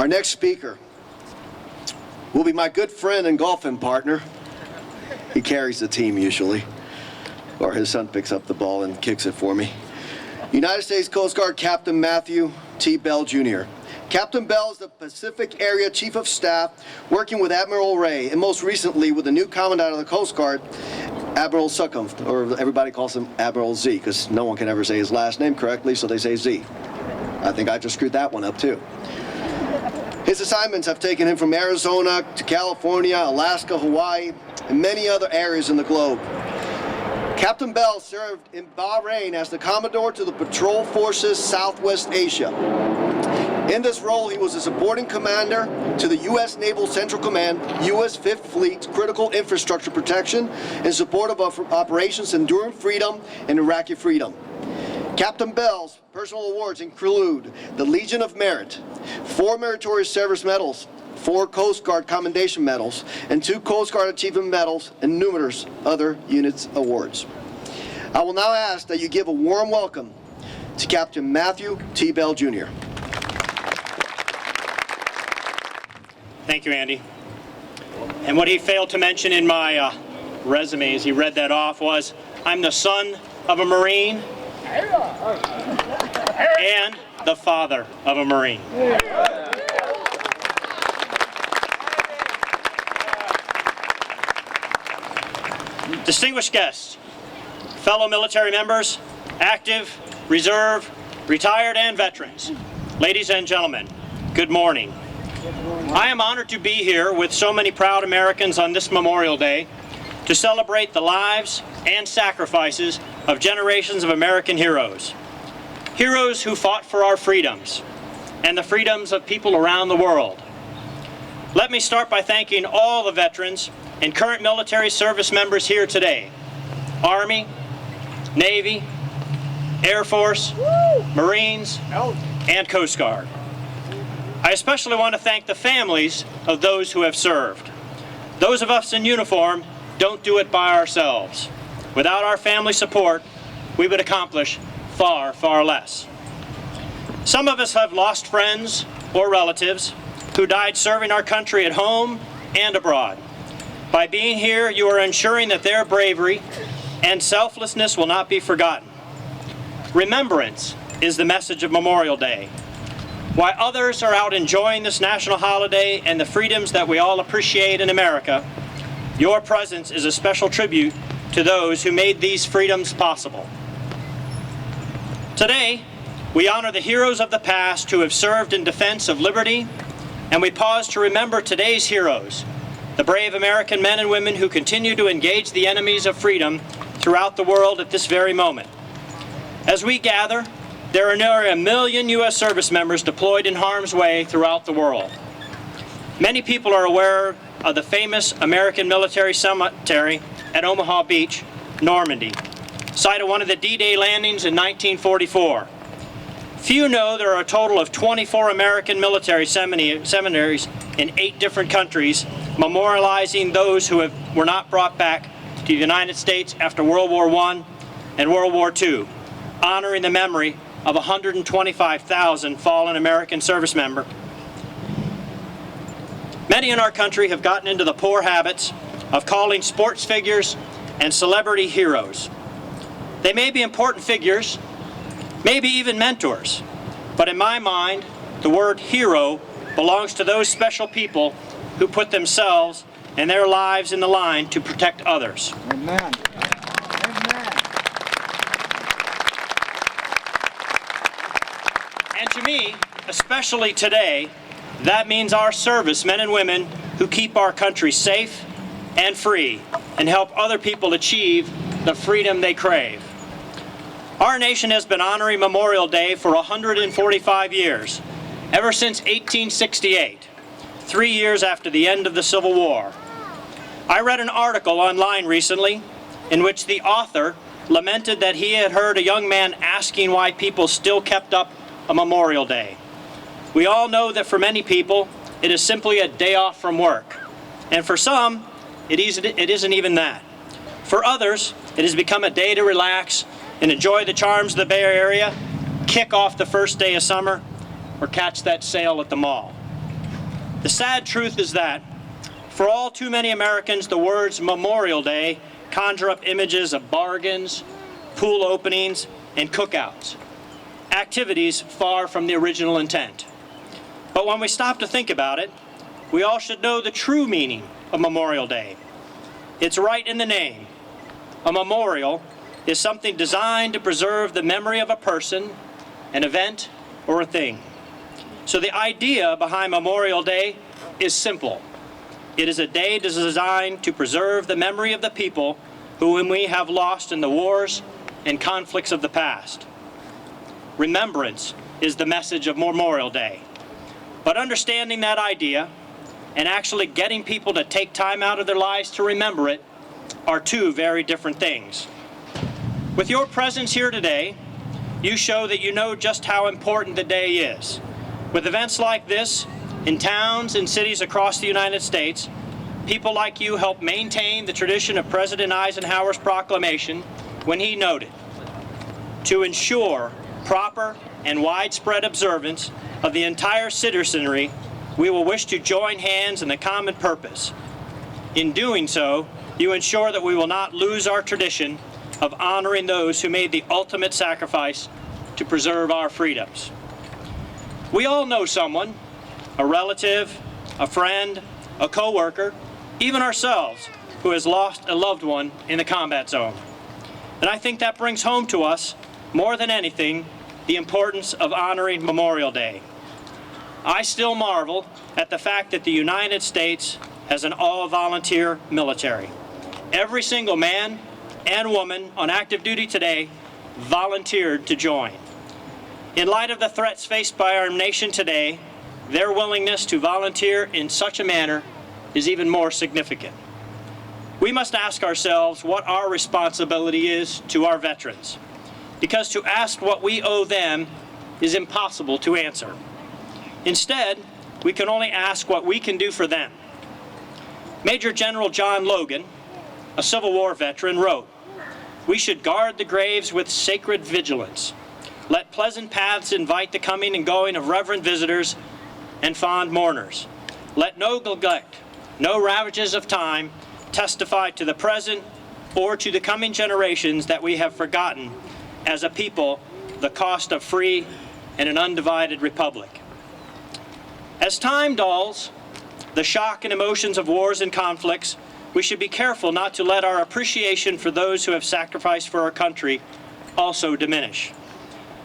Our next speaker will be my good friend and golfing partner. He carries the team usually, or his son picks up the ball and kicks it for me. United States Coast Guard Captain Matthew T. Bell, Jr. Captain Bell is the Pacific Area Chief of Staff, working with Admiral Ray, and most recently with the new Commandant of the Coast Guard, Admiral Suckumph, or everybody calls him Admiral Z, because no one can ever say his last name correctly, so they say Z. I think I just screwed that one up, too. His assignments have taken him from Arizona to California, Alaska, Hawaii, and many other areas in the globe. Captain Bell served in Bahrain as the Commodore to the Patrol Forces Southwest Asia. In this role, he was a supporting commander to the U.S. Naval Central Command, U.S. Fifth Fleet's critical infrastructure protection in support of Operations Enduring Freedom and Iraqi Freedom. Captain Bell's personal awards include the Legion of Merit, 4 Meritorious Service Medals, 4 Coast Guard Commendation Medals, and 2 Coast Guard Achievement Medals, and numerous other units awards. I will now ask that you give a warm welcome to Captain Matthew T. Bell, Jr. Thank you, Andy. And what he failed to mention in my resume as he read that off was, I'm the son of a Marine and the father of a Marine. Distinguished guests, fellow military members, active, reserve, retired, and veterans, ladies and gentlemen, good morning. I am honored to be here with so many proud Americans on this Memorial Day to celebrate the lives and sacrifices of generations of American heroes. Heroes who fought for our freedoms and the freedoms of people around the world. Let me start by thanking all the veterans and current military service members here today. Army, Navy, Air Force, Marines, and Coast Guard. I especially want to thank the families of those who have served. Those of us in uniform don't do it by ourselves. Without our family support, we would accomplish far, far less. Some of us have lost friends or relatives who died serving our country at home and abroad. By being here, you are ensuring that their bravery and selflessness will not be forgotten. Remembrance is the message of Memorial Day. While others are out enjoying this national holiday and the freedoms that we all appreciate in America, your presence is a special tribute to those who made these freedoms possible. Today, we honor the heroes of the past who have served in defense of liberty, and we pause to remember today's heroes, the brave American men and women who continue to engage the enemies of freedom throughout the world at this very moment. As we gather, there are nearly 1 million U.S. service members deployed in harm's way throughout the world. Many people are aware of the famous American Military Cemetery at Omaha Beach, Normandy, site of one of the D-Day landings in 1944. Few know there are a total of 24 American military seminaries in 8 different countries, memorializing those who were not brought back to the United States after World War I and World War II, honoring the memory of 125,000 fallen American service members. Many in our country have gotten into the poor habits of calling sports figures and celebrity heroes. They may be important figures, maybe even mentors, but in my mind, the word hero belongs to those special people who put themselves and their lives in the line to protect others. Amen. And to me, especially today, that means our servicemen and women who keep our country safe and free and help other people achieve the freedom they crave. Our nation has been honoring Memorial Day for 145 years, ever since 1868, 3 years after the end of the Civil War. I read an article online recently in which the author lamented that he had heard a young man asking why people still kept up a Memorial Day. We all know that for many people, it is simply a day off from work. And for some, it isn't even that. For others, it has become a day to relax and enjoy the charms of the Bay Area, kick off the first day of summer, or catch that sale at the mall. The sad truth is that, for all too many Americans, the words Memorial Day conjure up images of bargains, pool openings, and cookouts, activities far from the original intent. But when we stop to think about it, we all should know the true meaning of Memorial Day. It's right in the name. A memorial is something designed to preserve the memory of a person, an event, or a thing. So the idea behind Memorial Day is simple. It is a day designed to preserve the memory of the people whom we have lost in the wars and conflicts of the past. Remembrance is the message of Memorial Day. But understanding that idea and actually getting people to take time out of their lives to remember it are two very different things. With your presence here today, you show that you know just how important the day is. With events like this, in towns and cities across the United States, people like you help maintain the tradition of President Eisenhower's proclamation when he noted, to ensure proper and widespread observance of the entire citizenry, we will wish to join hands in the common purpose. In doing so, you ensure that we will not lose our tradition of honoring those who made the ultimate sacrifice to preserve our freedoms. We all know someone, a relative, a friend, a co-worker, even ourselves, who has lost a loved one in the combat zone. And I think that brings home to us, more than anything, the importance of honoring Memorial Day. I still marvel at the fact that the United States has an all-volunteer military. Every single man and woman on active duty today volunteered to join. In light of the threats faced by our nation today, their willingness to volunteer in such a manner is even more significant. We must ask ourselves what our responsibility is to our veterans, because to ask what we owe them is impossible to answer. Instead, we can only ask what we can do for them. Major General John Logan, a Civil War veteran, wrote, "We should guard the graves with sacred vigilance. Let pleasant paths invite the coming and going of reverent visitors and fond mourners. Let no neglect, no ravages of time testify to the present or to the coming generations that we have forgotten as a people the cost of free and an undivided republic." As time dulls the shock and emotions of wars and conflicts, we should be careful not to let our appreciation for those who have sacrificed for our country also diminish.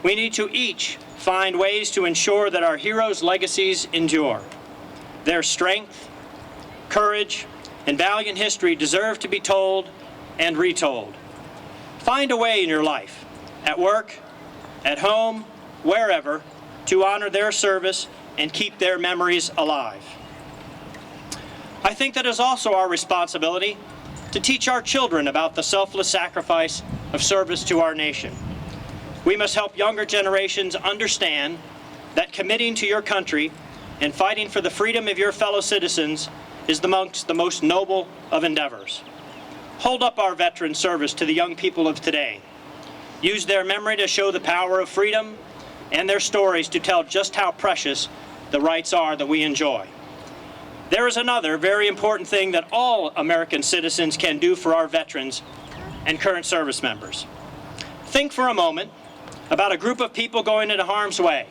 We need to each find ways to ensure that our heroes' legacies endure. Their strength, courage, and valiant history deserve to be told and retold. Find a way in your life, at work, at home, wherever, to honor their service and keep their memories alive. I think that it is also our responsibility to teach our children about the selfless sacrifice of service to our nation. We must help younger generations understand that committing to your country and fighting for the freedom of your fellow citizens is amongst the most noble of endeavors. Hold up our veteran service to the young people of today. Use their memory to show the power of freedom and their stories to tell just how precious the rights are that we enjoy. There is another very important thing that all American citizens can do for our veterans and current service members. Think for a moment about a group of people going into harm's way.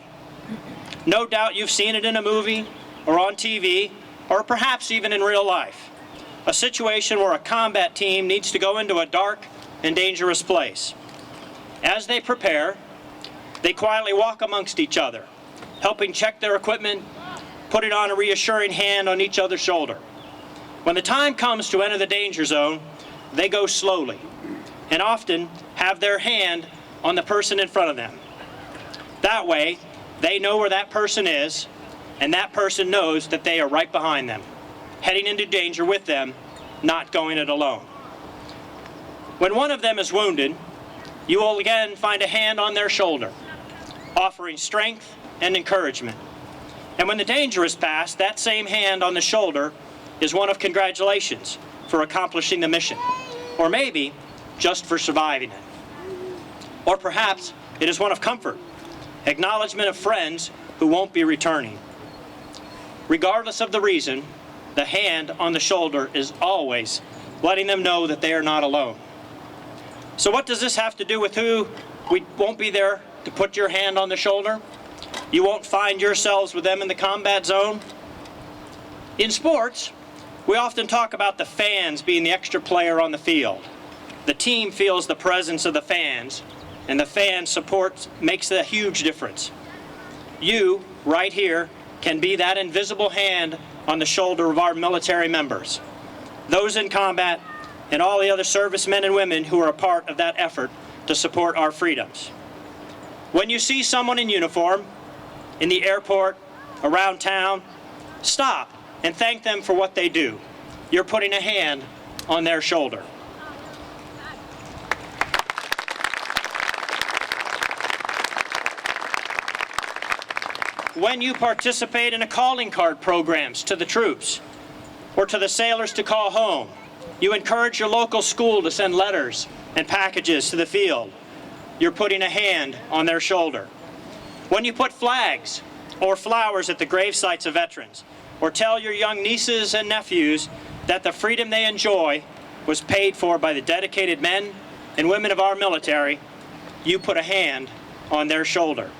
No doubt you've seen it in a movie or on TV or perhaps even in real life. A situation where a combat team needs to go into a dark and dangerous place. As they prepare, they quietly walk amongst each other, helping check their equipment, putting on a reassuring hand on each other's shoulder. When the time comes to enter the danger zone, they go slowly and often have their hand on the person in front of them. That way, they know where that person is, and that person knows that they are right behind them, heading into danger with them, not going it alone. When one of them is wounded, you will again find a hand on their shoulder, offering strength and encouragement. And when the danger is past, that same hand on the shoulder is one of congratulations for accomplishing the mission, or maybe just for surviving it. Or perhaps it is one of comfort, acknowledgement of friends who won't be returning. Regardless of the reason, the hand on the shoulder is always letting them know that they are not alone. So what does this have to do with who we won't be there to put your hand on the shoulder? You won't find yourselves with them in the combat zone? In sports, we often talk about the fans being the extra player on the field. The team feels the presence of the fans, and the fan support makes a huge difference. You, right here, can be that invisible hand on the shoulder of our military members, those in combat, and all the other servicemen and women who are a part of that effort to support our freedoms. When you see someone in uniform, in the airport, around town, stop and thank them for what they do. You're putting a hand on their shoulder. When you participate in a calling card programs to the troops or to the sailors to call home, you encourage your local school to send letters and packages to the field. You're putting a hand on their shoulder. When you put flags or flowers at the grave sites of veterans, or tell your young nieces and nephews that the freedom they enjoy was paid for by the dedicated men and women of our military, you put a hand on their shoulder.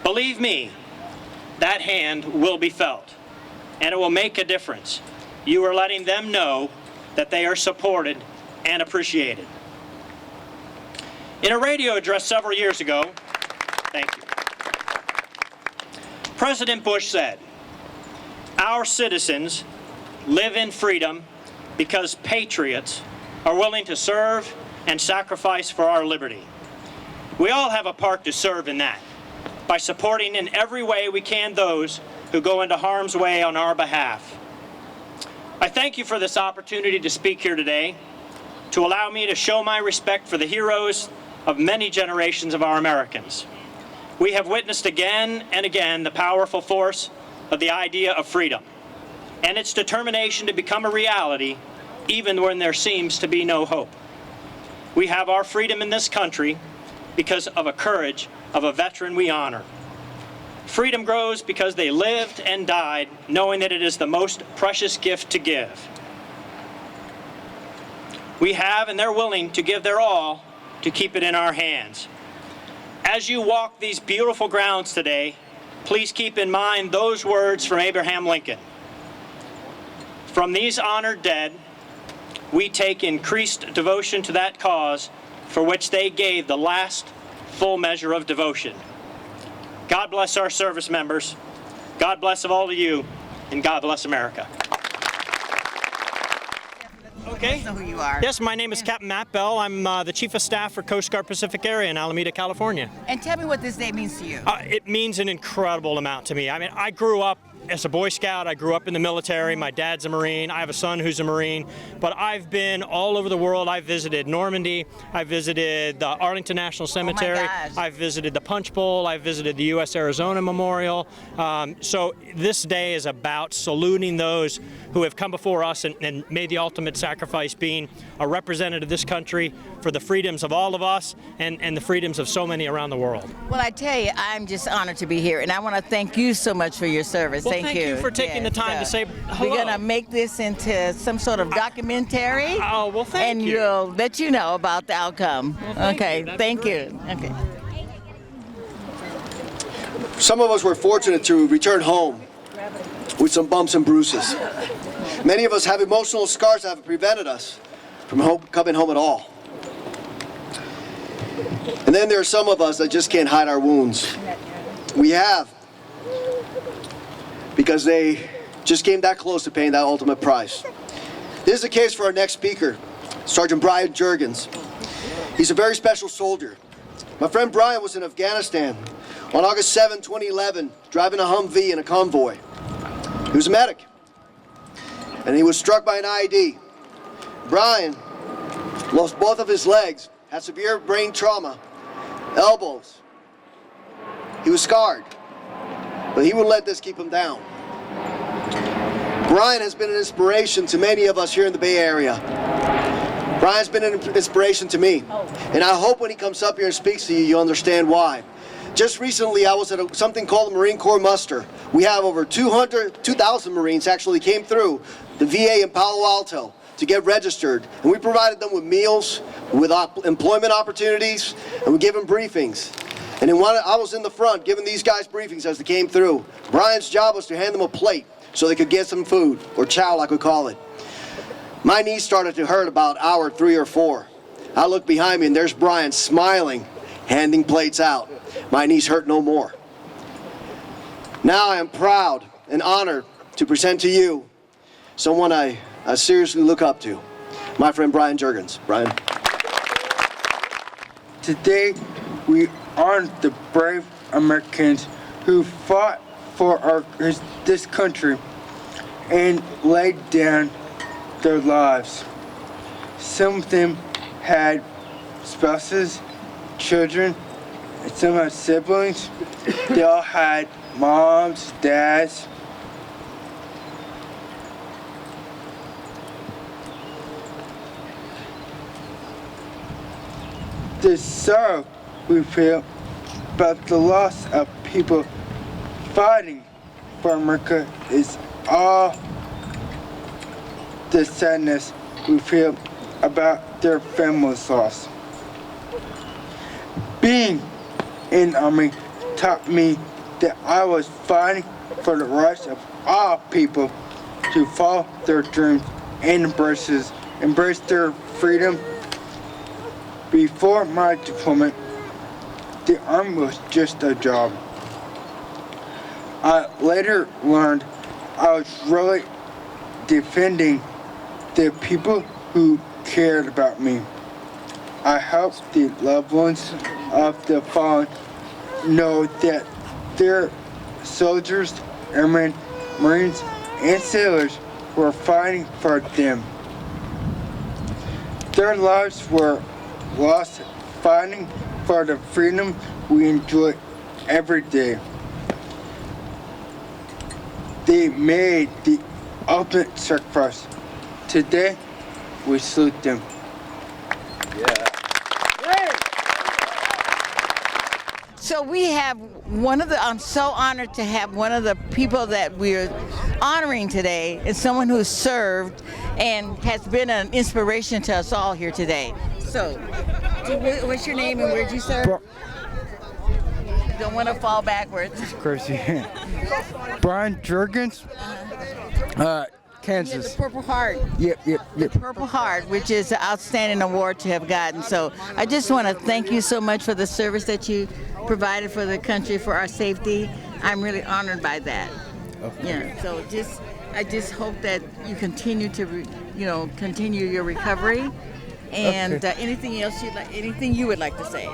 Believe me, that hand will be felt, and it will make a difference. You are letting them know that they are supported and appreciated. In a radio address several years ago, thank you, President Bush said, "Our citizens live in freedom because patriots are willing to serve and sacrifice for our liberty." We all have a part to serve in that, by supporting in every way we can those who go into harm's way on our behalf. I thank you for this opportunity to speak here today, to allow me to show my respect for the heroes of many generations of our Americans. We have witnessed again and again the powerful force of the idea of freedom and its determination to become a reality even when there seems to be no hope. We have our freedom in this country because of a courage of a veteran we honor. Freedom grows because they lived and died knowing that it is the most precious gift to give. We have, and they're willing to give their all to keep it in our hands. As you walk these beautiful grounds today, please keep in mind those words from Abraham Lincoln. From these honored dead, we take increased devotion to that cause for which they gave the last full measure of devotion. God bless our service members. God bless all of you, and God bless America. Okay. Know who you are. Yes, my name is Captain Matt Bell. I'm the Chief of Staff for Coast Guard Pacific Area in Alameda, California. And tell me what this day means to you. It means an incredible amount to me. I mean, I grew up as a Boy Scout. I grew up in the military. My dad's a Marine. I have a son who's a Marine. But I've been all over the world. I've visited Normandy. I visited the Arlington National Cemetery. Oh my gosh. I've visited the Punch Bowl. I've visited the U.S.-Arizona Memorial. So this day is about saluting those who have come before us and made the ultimate sacrifice, being a representative of this country for the freedoms of all of us and the freedoms of so many around the world. Well, I tell you, I'm just honored to be here, and I want to thank you so much for your service. Well, thank you for taking the time to say hello. We're going to make this into some sort of documentary. Oh, well, thank and you. And we'll let you know about the outcome. Well, okay, thank you. Okay. Some of us were fortunate to return home with some bumps and bruises. Many of us have emotional scars that have prevented us from coming home at all. And then there are some of us that just can't hide our wounds. We have, because they just came that close to paying that ultimate price. This is the case for our next speaker, Sergeant Brian Juergens. He's a very special soldier. My friend Brian was in Afghanistan on August 7, 2011, driving a Humvee in a convoy. He was a medic, and he was struck by an IED. Brian lost both of his legs, had severe brain trauma, elbows. He was scarred, but he wouldn't let this keep him down. Brian has been an inspiration to many of us here in the Bay Area. Brian's been an inspiration to me, and I hope when he comes up here and speaks to you, you'll understand why. Just recently, I was at something called the Marine Corps Muster. We have over 2,000 Marines actually came through the VA in Palo Alto to get registered, and we provided them with meals, with employment opportunities, and we gave them briefings. And I was in the front giving these guys briefings as they came through. Brian's job was to hand them a plate so they could get some food, or chow like we call it. My knees started to hurt about hour 3 or 4. I look behind me and there's Brian smiling, handing plates out. My knees hurt no more. Now I am proud and honored to present to you someone I seriously look up to, my friend Brian Juergens. Brian. Today, we honor the brave Americans who fought for this country and laid down their lives. Some of them had spouses, children, and some had siblings. They all had moms, dads. The sorrow we feel about the loss of people fighting for America is all the sadness we feel about their family's loss. Being in the Army taught me that I was fighting for the rights of all people to follow their dreams and embrace their freedom. Before my deployment, the Army was just a job. I later learned I was really defending the people who cared about me. I helped the loved ones of the fallen know that their soldiers, airmen, Marines, and sailors were fighting for them. Their lives were lost fighting for the freedom we enjoy every day. They made the ultimate sacrifice. Today, we salute them. So we have I'm so honored to have one of the people that we're honoring today is someone who's served and has been an inspiration to us all here today. So, what's your name and where'd you serve? Don't want to fall backwards. Of course, yeah. Brian Juergens, Kansas. The Purple Heart. Yep. The Purple Heart, which is an outstanding award to have gotten. So I just want to thank you so much for the service that you provided for the country, for our safety. I'm really honored by that. Okay. Yeah. So I just hope that you continue to, continue your recovery. And Okay. anything else anything you would like to say?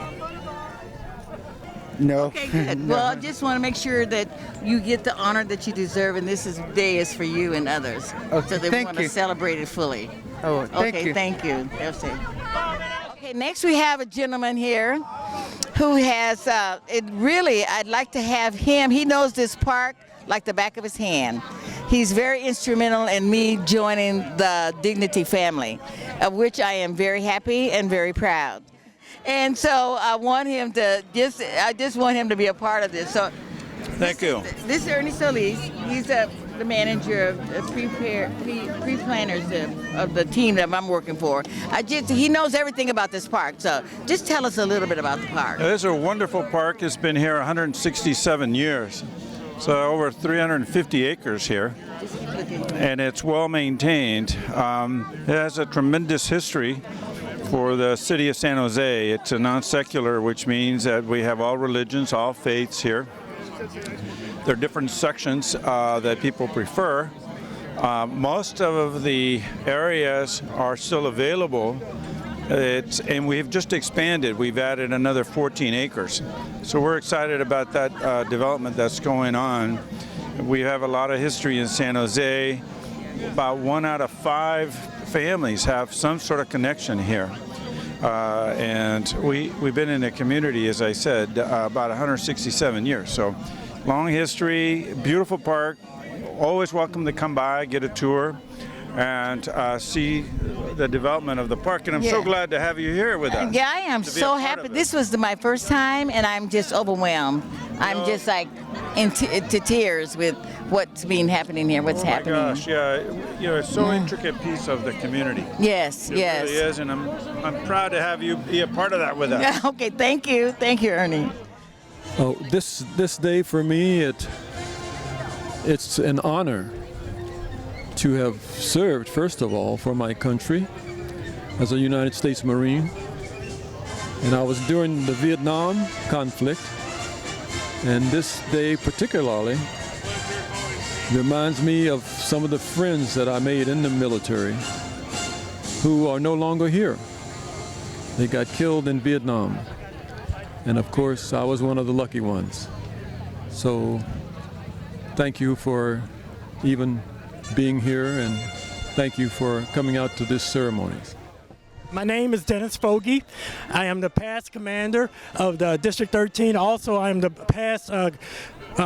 No. Okay, good. No. Well, I just want to make sure that you get the honor that you deserve, and this day is for you and others. Okay, So that we thank want to you. celebrate it fully. Oh, thank Okay, you. thank you. That's it. Okay, next we have a gentleman here who has, I'd like to have him, he knows this park like the back of his hand. He's very instrumental in me joining the Dignity family, of which I am very happy and very proud. And so I want him to just want him to be a part of this. So Thank you. This is Ernie Solis. He's the manager of pre-planners of the team that I'm working for. He knows everything about this park. So just tell us a little bit about the park. It is a wonderful park. It's been here 167 years. So over 350 acres here. Just keep looking. And it's well maintained. It has a tremendous history for the city of San Jose. It's a non-secular, which means that we have all religions, all faiths here. There are different sections that people prefer. Most of the areas are still available. And we've just expanded. We've added another 14 acres. So we're excited about that development that's going on. We have a lot of history in San Jose. About 1 out of 5 families have some sort of connection here. And we've been in the community, as I said, about 167 years. So long history, beautiful park. Always welcome to come by, get a tour. and see the development of the park. And I'm so Yeah. glad to have you here with us. Yeah, I am to be a so part happy. of it. This was my first time, and I'm just overwhelmed. I'm just like into tears with what's been happening here, what's Oh my happening. gosh, yeah, it's so intricate piece of the community. Yes, It yes. really is, and I'm proud to have you be a part of that with us. Okay, thank you, Ernie. Oh, this day for me, it's an honor to have served, first of all, for my country as a United States Marine. And I was during the Vietnam conflict, and this day particularly reminds me of some of the friends that I made in the military who are no longer here. They got killed in Vietnam. And of course, I was one of the lucky ones. So thank you for even being here, and thank you for coming out to this ceremony. My name is Dennis Fogy. I am the past commander of the District 13. Also, I am the past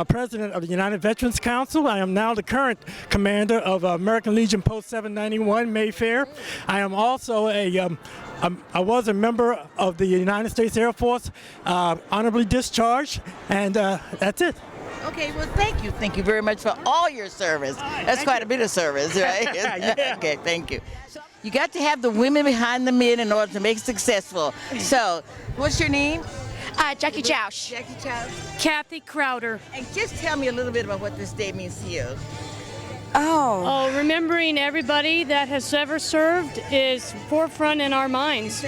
president of the United Veterans Council. I am now the current commander of American Legion Post 791 Mayfair. I am also I was a member of the United States Air Force, honorably discharged, and that's it. Okay, well, thank you very much for all your service. That's quite a bit of service, right? Yeah. Okay, thank you. You got to have the women behind the men in order to make it successful. So, what's your name? Jackie Joush. Jackie Chow. Kathy Crowder. And just tell me a little bit about what this day means to you. Oh, remembering everybody that has ever served is forefront in our minds.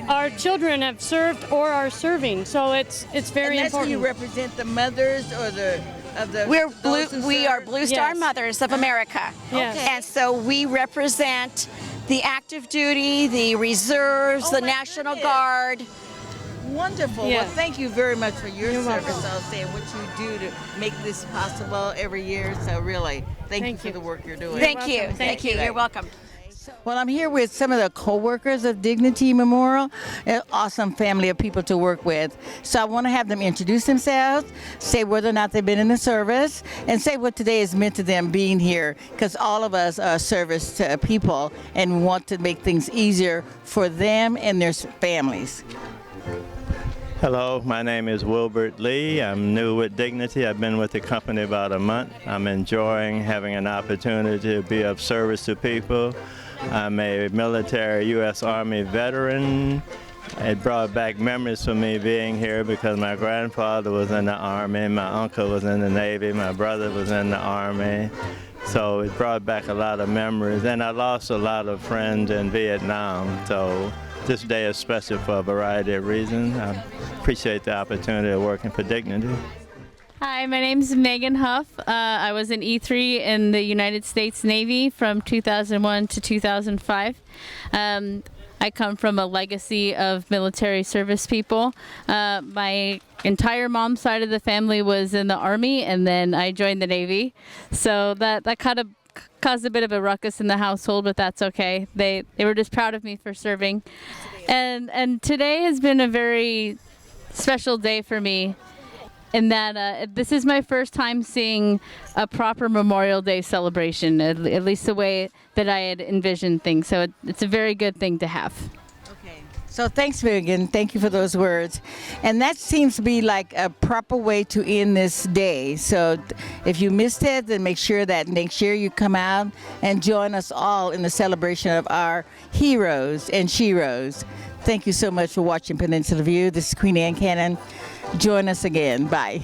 Our children have served or are serving, so it's very And that's important. who you represent, the mothers or the of the. We're those who we are serve? Blue Star Yes. Mothers of America. Yes. Okay. And so we represent the active duty, the reserves, Oh the my National goodness. Guard. Wonderful. Yeah. Well, thank you very much for your You're service. welcome. I'll say what you do to make this possible every year. So really, thank you Thank for you. the work you're doing. Thank you. welcome. Thank you. you. You're welcome. Well, I'm here with some of the co-workers of Dignity Memorial, an awesome family of people to work with. So I want to have them introduce themselves, say whether or not they've been in the service, and say what today has meant to them being here, because all of us are service to people and want to make things easier for them and their families. Hello, my name is Wilbert Lee. I'm new with Dignity. I've been with the company about a month. I'm enjoying having an opportunity to be of service to people. I'm a military U.S. Army veteran. It brought back memories for me being here because my grandfather was in the Army, my uncle was in the Navy, my brother was in the Army. So it brought back a lot of memories, and I lost a lot of friends in Vietnam. So this day is special for a variety of reasons. I appreciate the opportunity of working for Dignity. Hi, my name is Megan Huff. I was an E3 in the United States Navy from 2001 to 2005. I come from a legacy of military service people. My entire mom's side of the family was in the Army, and then I joined the Navy. So that kind of caused a bit of a ruckus in the household, but that's okay. They were just proud of me for serving. And today has been a very special day for me, in that this is my first time seeing a proper Memorial Day celebration, at least the way that I had envisioned things. So it's a very good thing to have. Okay. So thanks, Megan. Thank you for those words. And that seems to be like a proper way to end this day. So if you missed it, then make sure you come out and join us all in the celebration of our heroes and sheroes. Thank you so much for watching Peninsula View. This is Queen Anne Cannon. Join us again. Bye.